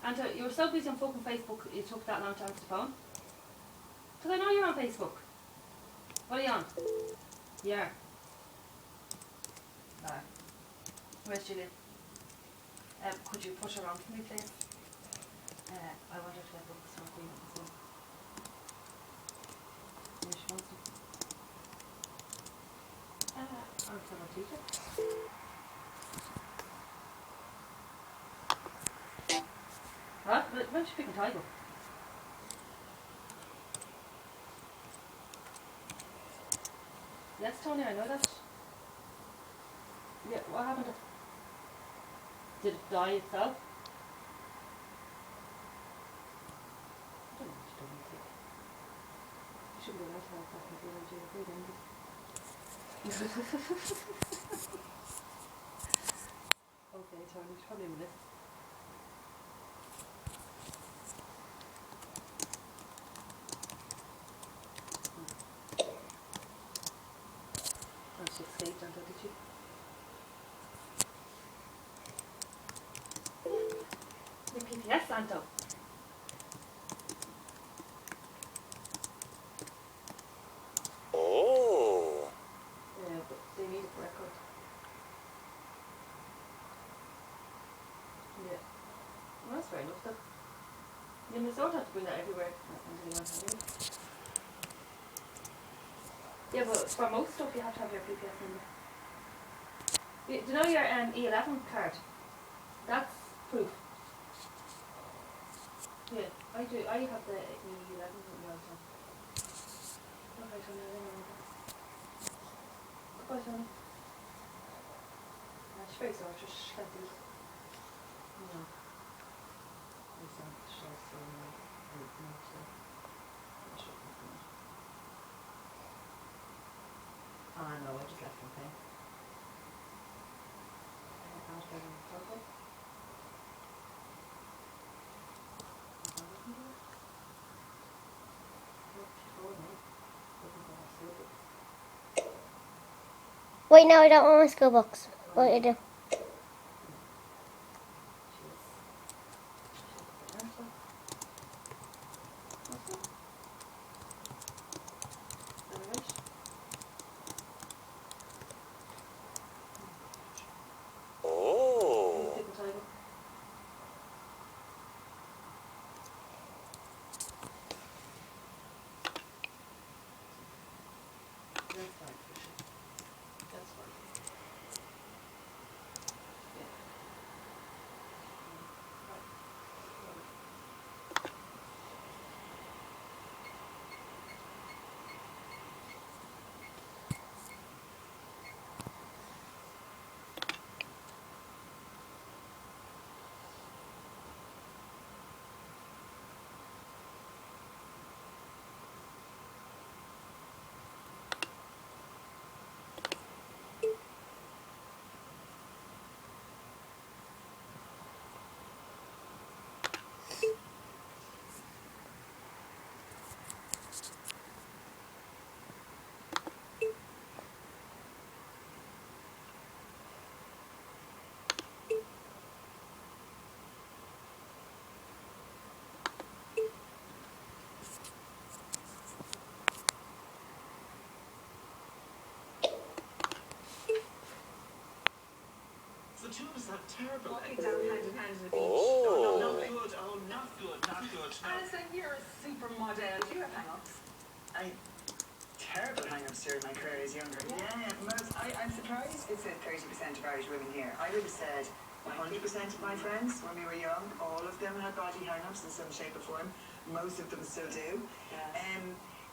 And you were so busy on fucking Facebook, you took that long to answer the phone? Because I know you're on Facebook. What are you on? Yeah. No. Where's Julian? Could you push her on for me, please? I want her to get books from Queen as well. Yeah, she wants them. I'm from a teacher. What? When's she picking Tiger? Yes, Tony, I know that. Yeah, what happened to it? Did it die itself? I don't know what you're doing, Tick. You shouldn't be allowed to have fucking good on jail food, Okay, Tony, it's probably a minute. Oh, she escaped, did she? The PPS, Santo. Oh. Yeah, but they need it for record. Yeah. Well, that's fair enough, though. You don't have to bring that everywhere. Yeah, but for most stuff, you have to have your PPS number. Do you know your E11 card? That's proof. Yeah, I do. I have the E11 with me all the time. Okay, Tony, I don't know. Goodbye, Tony. She's very sore, she can't do it. No. Ah, no, I just left him playing. Wait, no, I don't want my school books. What I do? Oh. That's fine. The two of us have terrible Walking legs. down hand in hand on the beach. Oh. No, not good. Oh, not good, not good. No. Alison, you're a supermodel. Do you have hang-ups? I terrible hang-ups during my career as younger. I'm surprised it's at 30% of Irish women here. I would have said 100% of my friends when we were young, all of them had body hang-ups in some shape or form. Most of them still do.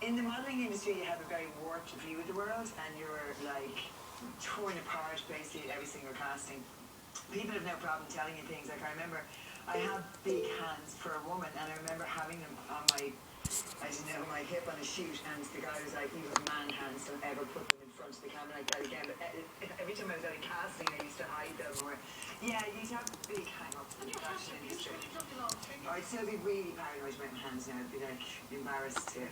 In the modelling industry, you have a very warped view of the world, and you're like torn apart basically every single casting. People have no problem telling you things. Like I remember, I have big hands for a woman, and I remember having them on my, I don't know, my hip on a shoot, and the guy was like, "You have man hands, don't ever put them in front of the camera like that again." But every time I was at a casting, I used to hide them, or you'd have big hang-ups in the fashion industry. I'd still be really paranoid about my hands now. I'd be like embarrassed to.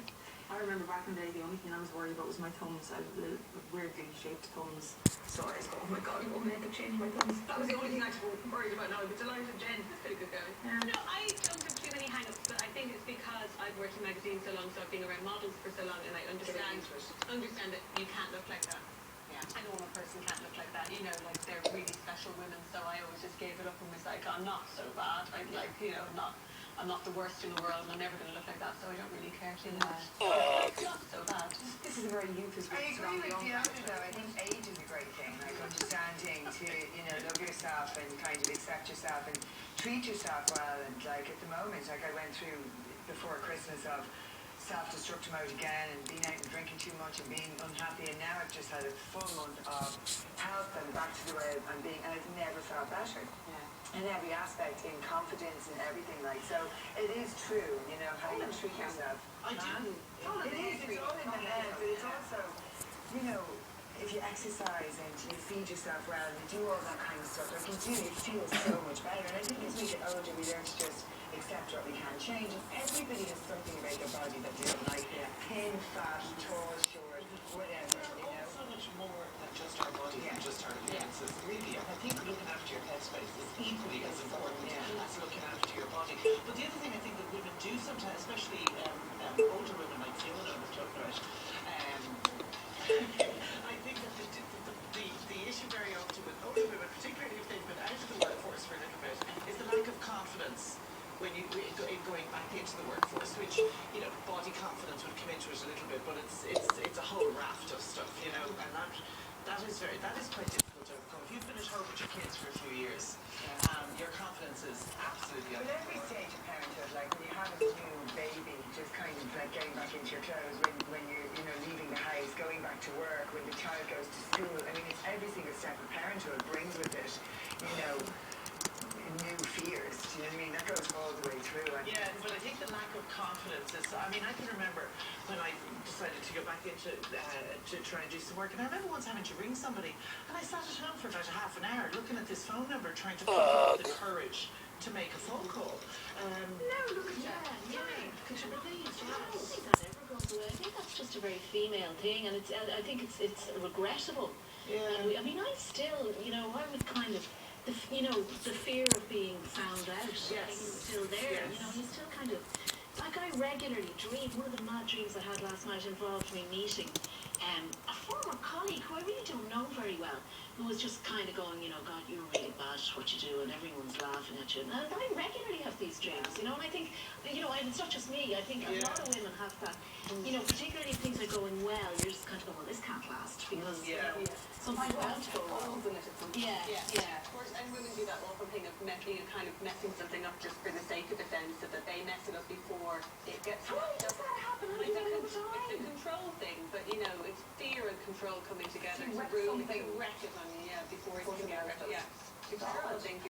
I remember back in the day, the only thing I was worried about was my thumbs. I had little weirdly shaped thumbs. So I was going, oh my god, I'm going to make a change my thumbs. That was the only thing I was worried about now. I'd be delighted. Jen, that's pretty good going. Yeah. No, I don't have too many hang-ups, but I think it's because I've worked in magazines so long, so I've been around models for so long, and I understand that you can't look like that. Yeah. A normal person can't look like that, you know, like they're really special women, so I always just gave it up and was like, I'm not so bad, I'm not the worst in the world, and I'm never going to look like that, so I don't really care too much. It's not so bad. This is a very youthful I agree with Diana though. I think age is a great thing, like understanding to, love yourself and kind of accept yourself and treat yourself well. And like at the moment, like I went through before Christmas of self-destruct mode again and being out and drinking too much and being unhappy, and now I've just had a full month of health and back to the way I'm being, and I've never felt better. In every aspect, in confidence and everything, like, so it is true, how you treat yourself. I do. It's all in the head, but it's also, if you exercise and you feed yourself well and you do all that kind of stuff, like you feel so much better. And I think as we get older, we learn to just accept what we can change. And everybody has something about their body that they don't like. Thin, fat, tall, short, whatever, So much more than just our body and just our appearances, really. And I think looking after your headspace is equally as important as looking after your body. But the other thing I think that women do sometimes, especially older women like Fiona was talking about, I think that the issue very often with older women, particularly if they've been out of the workforce for a little bit, is the lack of confidence when you going back into the workforce, which body confidence would come into it a little bit, but it's a whole raft of stuff, and that is quite difficult to overcome. If you've been at home with your kids for a few years, your confidence is absolutely But every stage of parenthood, like when you have a new baby, just kind of like getting back into your clothes, when you're leaving the house, going back to work, when the child goes to school, I mean, it's every single step of parenthood brings with it, new fears. Do you know what I mean? That goes all the way through. But I think the lack of confidence is. I mean, I can remember when I decided to go back into to try and do some work, and I remember once having to ring somebody, and I sat at home for about a half an hour looking at this phone number, trying to find up the courage to make a phone call. Could you believe that? I don't think that ever goes away. I think that's just a very female thing, and I think it's regrettable. Yeah. I mean, I still, I would kind of. The fear of being found out, I think it's still there. You still kind of, like I regularly dream. One of the mad dreams I had last night involved me meeting a former colleague who I really don't know very well, who was just kind of going, God, you're really bad at what you do, and everyone's laughing at you. And I regularly have these dreams, and I think, it's not just me. I think a lot of women have that. Particularly if things are going well, you're just kind of going, well, this can't last because something's bound to go wrong. Of course, and women do that awful thing of kind of messing something up just for the sake of it, then, so that they mess it up before it gets. Why does that happen? It's a control thing, but it's fear and control coming together to wreck it on you, before it can get. It's a horrible thing.